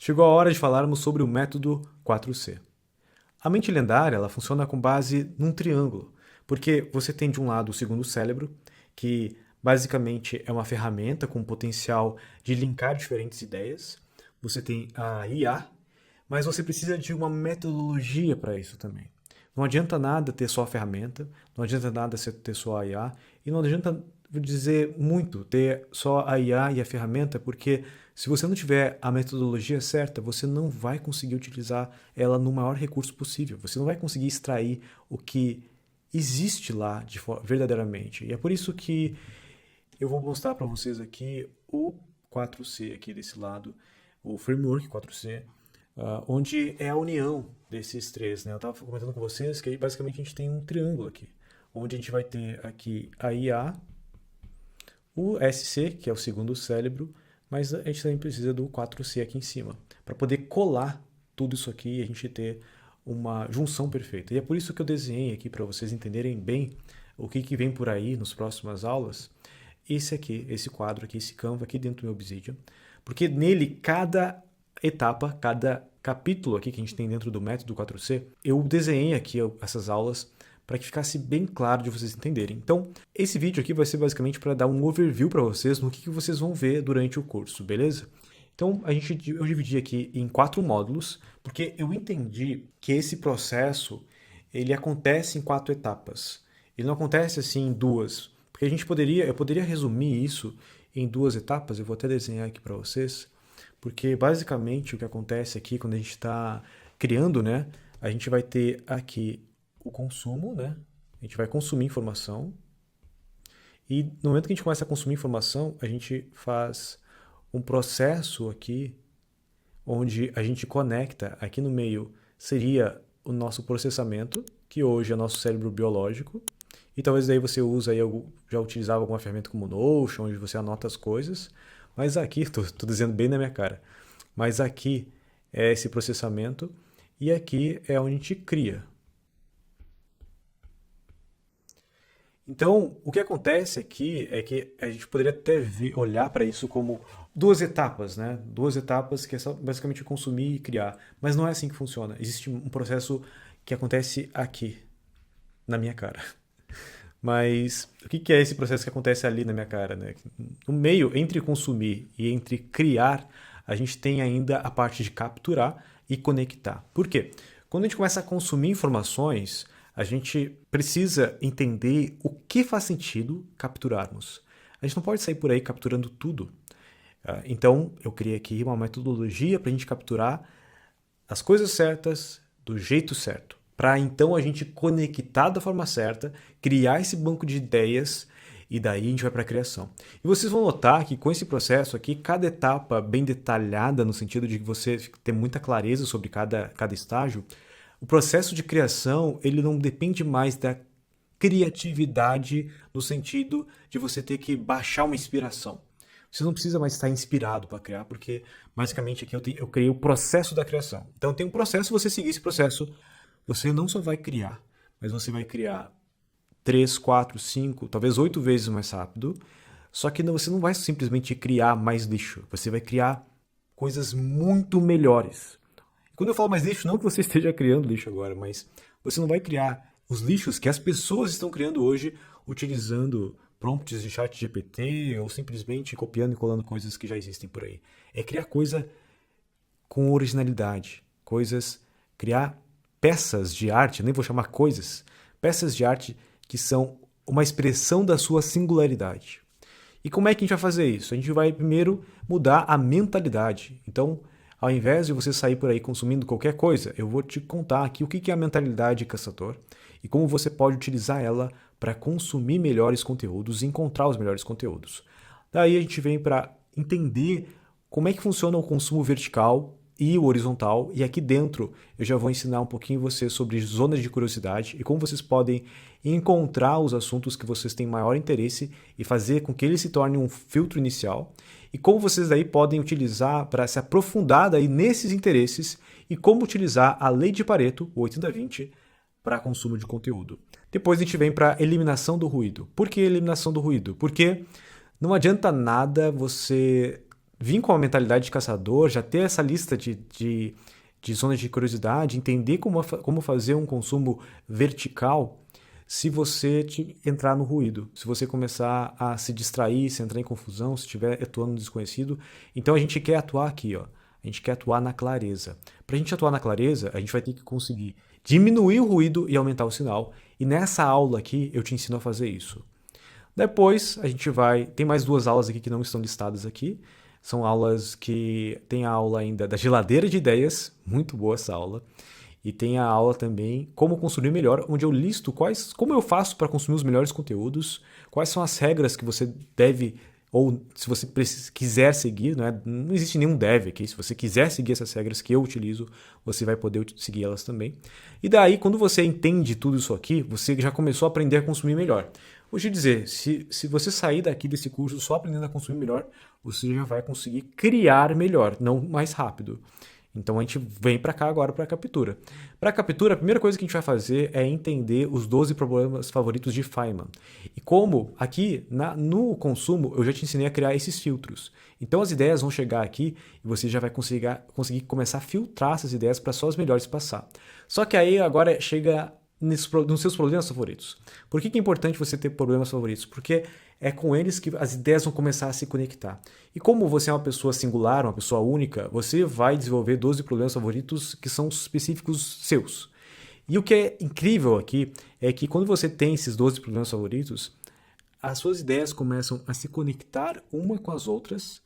Chegou a hora de falarmos sobre o método 4C. A mente lendária ela funciona com base num triângulo, porque você tem de um lado o segundo cérebro, que basicamente é uma ferramenta com potencial de linkar diferentes ideias. Você tem a IA, mas você precisa de uma metodologia para isso também. Não adianta nada ter só a ferramenta, não adianta nada ter só a IA, e não adianta dizer muito ter só a IA e a ferramenta, porque se você não tiver a metodologia certa, você não vai conseguir utilizar ela no maior recurso possível. Você não vai conseguir extrair o que existe lá verdadeiramente. E é por isso que eu vou mostrar para vocês aqui o 4C aqui desse lado, o framework 4C, onde é a união desses três, né? Eu estava comentando com vocês que basicamente a gente tem um triângulo aqui, onde a gente vai ter aqui a IA, o SC, que é o segundo cérebro, mas a gente também precisa do 4C aqui em cima, para poder colar tudo isso aqui e a gente ter uma junção perfeita. E é por isso que eu desenhei aqui para vocês entenderem bem o que vem por aí nas próximas aulas. Esse aqui, esse quadro aqui, esse Canva aqui dentro do meu Obsidian, porque nele cada etapa, cada capítulo aqui que a gente tem dentro do método 4C, eu desenhei aqui essas aulas para que ficasse bem claro de vocês entenderem. Então, esse vídeo aqui vai ser basicamente para dar um overview para vocês no que vocês vão ver durante o curso, beleza? Então, eu dividi aqui em 4 módulos, porque eu entendi que esse processo ele acontece em 4 etapas. Ele não acontece assim em 2, porque eu poderia resumir isso em 2 etapas, eu vou até desenhar aqui para vocês, porque basicamente o que acontece aqui quando a gente está criando, né, a gente vai ter aqui o consumo, né? A gente vai consumir informação e no momento que a gente começa a consumir informação, a gente faz um processo aqui onde a gente conecta, aqui no meio seria o nosso processamento, que hoje é nosso cérebro biológico, e talvez daí você use aí, já utilizava alguma ferramenta como Notion, onde você anota as coisas, mas aqui, estou dizendo bem na minha cara, mas aqui é esse processamento e aqui é onde a gente cria. Então, o que acontece aqui é que a gente poderia até olhar para isso como 2 etapas, né? 2 etapas que é só basicamente consumir e criar. Mas não é assim que funciona. Existe um processo que acontece aqui, na minha cara. Mas o que é esse processo que acontece ali na minha cara, né? No meio, entre consumir e entre criar, a gente tem ainda a parte de capturar e conectar. Por quê? Quando a gente começa a consumir informações, a gente precisa entender o que faz sentido capturarmos. A gente não pode sair por aí capturando tudo. Então, eu criei aqui uma metodologia para a gente capturar as coisas certas do jeito certo. Para então a gente conectar da forma certa, criar esse banco de ideias e daí a gente vai para a criação. E vocês vão notar que com esse processo aqui, cada etapa bem detalhada, no sentido de que você ter muita clareza sobre cada estágio, o processo de criação ele não depende mais da criatividade no sentido de você ter que baixar uma inspiração. Você não precisa mais estar inspirado para criar, porque basicamente aqui eu criei o processo da criação. Então tem um processo, você seguir esse processo, você não só vai criar, mas você vai criar 3, 4, 5, talvez 8 vezes mais rápido. Só que você não vai simplesmente criar mais lixo, você vai criar coisas muito melhores. Quando eu falo mais lixo, não que você esteja criando lixo agora, mas você não vai criar os lixos que as pessoas estão criando hoje utilizando prompts de chat GPT ou simplesmente copiando e colando coisas que já existem por aí. É criar coisa com originalidade, criar peças de arte, nem vou chamar coisas, peças de arte que são uma expressão da sua singularidade. E como é que a gente vai fazer isso? A gente vai primeiro mudar a mentalidade. Então, ao invés de você sair por aí consumindo qualquer coisa, eu vou te contar aqui o que é a mentalidade caçador e como você pode utilizar ela para consumir melhores conteúdos e encontrar os melhores conteúdos. Daí a gente vem para entender como é que funciona o consumo vertical e o horizontal, e aqui dentro eu já vou ensinar um pouquinho vocês sobre zonas de curiosidade e como vocês podem encontrar os assuntos que vocês têm maior interesse e fazer com que ele se torne um filtro inicial, e como vocês aí podem utilizar para se aprofundar daí nesses interesses e como utilizar a lei de Pareto, o 80-20, para consumo de conteúdo. Depois a gente vem para eliminação do ruído. Por que eliminação do ruído? Porque não adianta nada você vir com a mentalidade de caçador, já ter essa lista de zonas de curiosidade, entender como fazer um consumo vertical, se você entrar no ruído, se você começar a se distrair, se entrar em confusão, se estiver atuando no desconhecido. Então a gente quer atuar aqui, ó. A gente quer atuar na clareza. Para a gente atuar na clareza, a gente vai ter que conseguir diminuir o ruído e aumentar o sinal. E nessa aula aqui eu te ensino a fazer isso. Depois a gente vai... Tem mais 2 aulas aqui que não estão listadas aqui. São aulas que... Tem a aula ainda da geladeira de ideias. Muito boa essa aula. E tem a aula também Como Consumir Melhor, onde eu listo como eu faço para consumir os melhores conteúdos, quais são as regras que você deve, ou se você quiser seguir, não existe nenhum deve aqui, se você quiser seguir essas regras que eu utilizo, você vai poder seguir elas também. E daí, quando você entende tudo isso aqui, você já começou a aprender a consumir melhor. Vou te dizer, se você sair daqui desse curso só aprendendo a consumir melhor, você já vai conseguir criar melhor, não mais rápido. Então a gente vem para cá agora para a captura. Para a captura, a primeira coisa que a gente vai fazer é entender os 12 problemas favoritos de Feynman. E como aqui no consumo eu já te ensinei a criar esses filtros. Então as ideias vão chegar aqui e você já vai conseguir começar a filtrar essas ideias para só as melhores passar. Só que aí agora chega nos seus problemas favoritos. Por que é importante você ter problemas favoritos? Porque é com eles que as ideias vão começar a se conectar. E como você é uma pessoa singular, uma pessoa única, você vai desenvolver 12 problemas favoritos que são específicos seus. E o que é incrível aqui é que quando você tem esses 12 problemas favoritos, as suas ideias começam a se conectar uma com as outras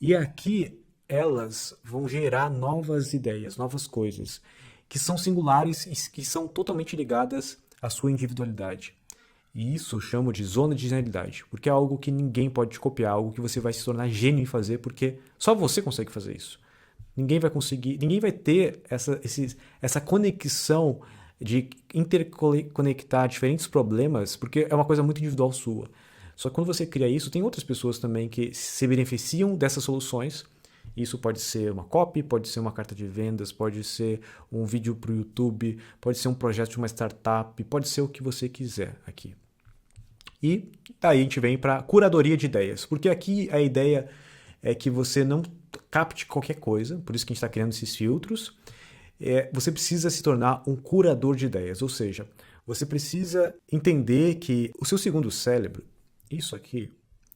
e aqui elas vão gerar novas ideias, novas coisas que são singulares e que são totalmente ligadas à sua individualidade. E isso eu chamo de zona de genialidade, porque é algo que ninguém pode te copiar, algo que você vai se tornar gênio em fazer, porque só você consegue fazer isso. Ninguém vai conseguir, ninguém vai ter essa conexão de interconectar diferentes problemas, porque é uma coisa muito individual sua. Só que quando você cria isso, tem outras pessoas também que se beneficiam dessas soluções. Isso pode ser uma copy, pode ser uma carta de vendas, pode ser um vídeo para o YouTube, pode ser um projeto de uma startup, pode ser o que você quiser aqui. E daí a gente vem para curadoria de ideias, porque aqui a ideia é que você não capte qualquer coisa, por isso que a gente está criando esses filtros. Você precisa se tornar um curador de ideias, ou seja, você precisa entender que o seu segundo cérebro, isso aqui,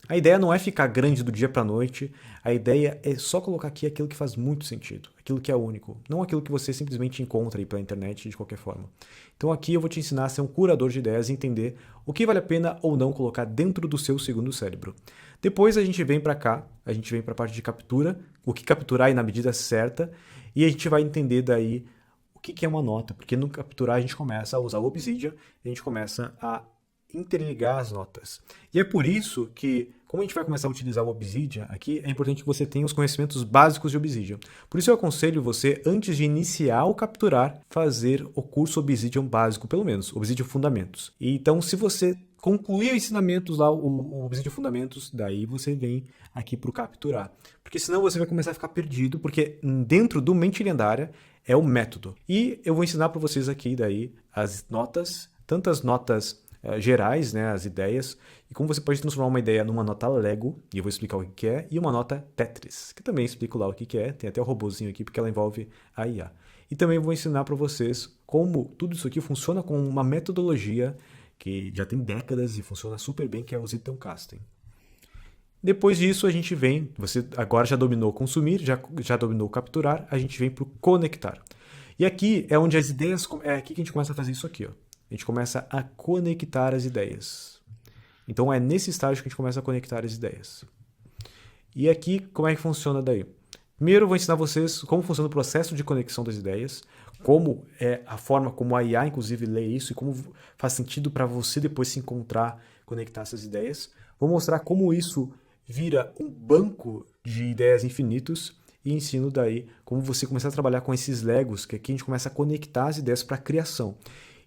a ideia não é ficar grande do dia para a noite, a ideia é só colocar aqui aquilo que faz muito sentido, aquilo que é único, não aquilo que você simplesmente encontra aí pela internet de qualquer forma. Então aqui eu vou te ensinar a ser um curador de ideias e entender o que vale a pena ou não colocar dentro do seu segundo cérebro. Depois a gente vem para cá, a gente vem para a parte de captura, o que capturar aí na medida certa, e a gente vai entender daí o que é uma nota, porque no capturar a gente começa a usar o Obsidian, a gente começa a interligar as notas. E é por isso que, como a gente vai começar a utilizar o Obsidian aqui, é importante que você tenha os conhecimentos básicos de Obsidian. Por isso eu aconselho você, antes de iniciar o capturar, fazer o curso Obsidian básico, pelo menos, Obsidian Fundamentos. E então, se você concluir os ensinamentos lá, o Obsidian Fundamentos, daí você vem aqui para o capturar. Porque senão você vai começar a ficar perdido, porque dentro do Mente Lendária é o método. E eu vou ensinar para vocês aqui daí as notas, tantas notas gerais, né, as ideias, e como você pode transformar uma ideia numa nota Lego, e eu vou explicar o que é, e uma nota Tetris, que também explico lá o que é, tem até o robozinho aqui, porque ela envolve a IA. E também vou ensinar para vocês como tudo isso aqui funciona com uma metodologia que já tem décadas e funciona super bem, que é o Zettelkasten. Depois disso, a gente vem, você agora já dominou consumir, já dominou capturar, a gente vem para o conectar. E aqui é onde as ideias, é aqui que a gente começa a fazer isso aqui, ó. A gente começa a conectar as ideias. Então é nesse estágio que a gente começa a conectar as ideias. E aqui, como é que funciona daí? Primeiro eu vou ensinar vocês como funciona o processo de conexão das ideias, como é a forma como a IA, inclusive, lê isso e como faz sentido para você depois se encontrar, conectar essas ideias. Vou mostrar como isso vira um banco de ideias infinitos e ensino daí como você começar a trabalhar com esses Legos, que aqui a gente começa a conectar as ideias para a criação.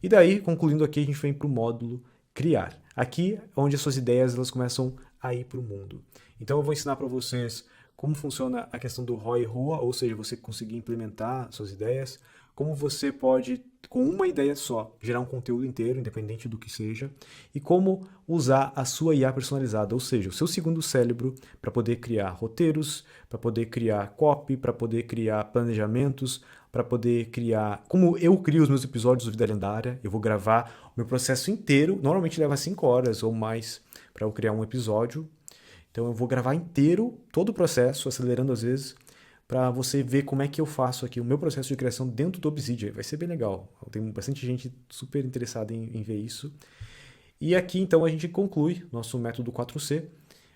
E daí, concluindo aqui, a gente vem para o módulo criar. Aqui é onde as suas ideias elas começam a ir para o mundo. Então eu vou ensinar para vocês como funciona a questão do ROI e ROA, ou seja, você conseguir implementar suas ideias, como você pode, com uma ideia só, gerar um conteúdo inteiro, independente do que seja, e como usar a sua IA personalizada, ou seja, o seu segundo cérebro para poder criar roteiros, para poder criar copy, para poder criar planejamentos, para poder criar. Como eu crio os meus episódios do Vida Lendária, eu vou gravar o meu processo inteiro, normalmente leva 5 horas ou mais para eu criar um episódio. Então eu vou gravar inteiro, todo o processo, acelerando às vezes, para você ver como é que eu faço aqui o meu processo de criação dentro do Obsidian. Vai ser bem legal. Tem bastante gente super interessada em ver isso. E aqui então a gente conclui nosso método 4C,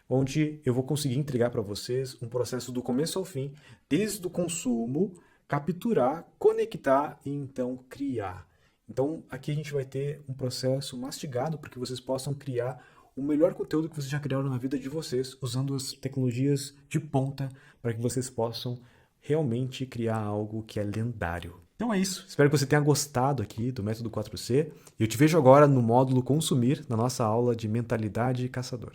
onde eu vou conseguir entregar para vocês um processo do começo ao fim, desde o consumo, capturar, conectar e então criar. Então aqui a gente vai ter um processo mastigado para que vocês possam criar o melhor conteúdo que vocês já criaram na vida de vocês, usando as tecnologias de ponta para que vocês possam realmente criar algo que é lendário. Então é isso. Espero que você tenha gostado aqui do método 4C. E eu te vejo agora no módulo Consumir, na nossa aula de Mentalidade Caçador.